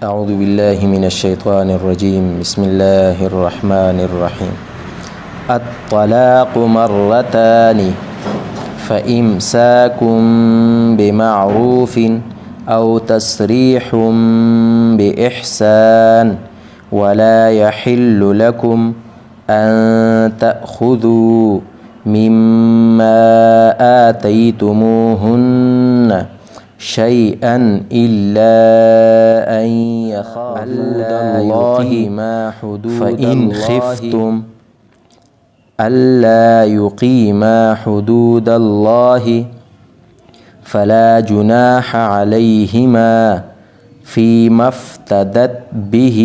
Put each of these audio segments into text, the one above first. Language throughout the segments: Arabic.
أعوذ بالله من الشيطان الرجيم. بسم الله الرحمن الرحيم. الطلاق مرتان فإمساك بمعروف أو تسريح بإحسان ولا يحل لكم أن تأخذوا مما آتيتموهن شيئا إلا أن يخافا الله فإن خفتم ألا يقيما حدود الله فلا جناح عليهما فيما افتدت به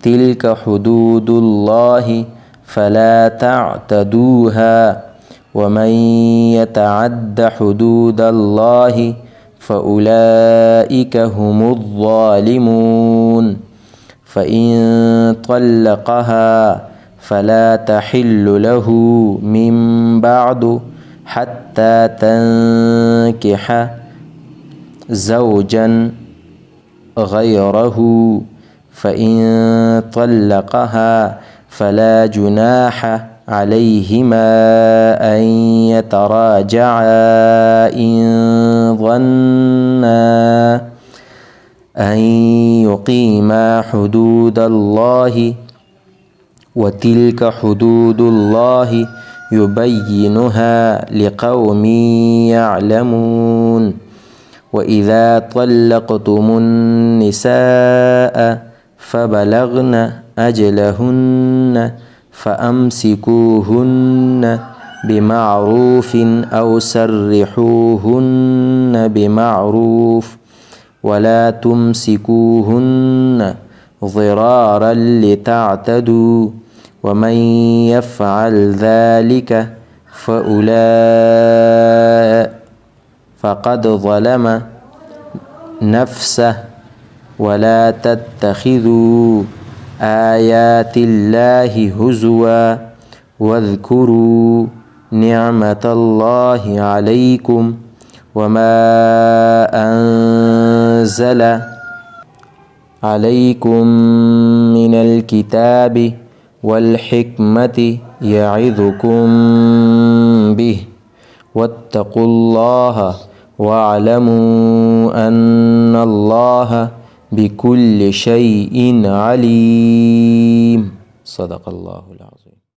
تلك حدود الله فلا تعتدوها ومن يتعد حدود الله فأولئك هم الظالمون. فإن طلقها فلا تحل له من بعد حتى تنكح زوجا غيره. فإن طلقها فلا جناح عليهما أن يتراجعا إن ظنا أن يقيما حدود الله وتلك حدود الله يبينها لقوم يعلمون. وإذا طلقتم النساء فبلغن أجلهن فأمسكوهن بمعروف أو سرحوهن بمعروف ولا تمسكوهن ضرارا لتعتدوا ومن يفعل ذلك فقد ظلم نفسه. ولا تتخذوا آيات الله هزوا واذكروا نعمة الله عليكم وما أنزل عليكم من الكتاب والحكمة يعظكم به واتقوا الله واعلموا أن الله بكل شيء عليم. صدق الله العظيم.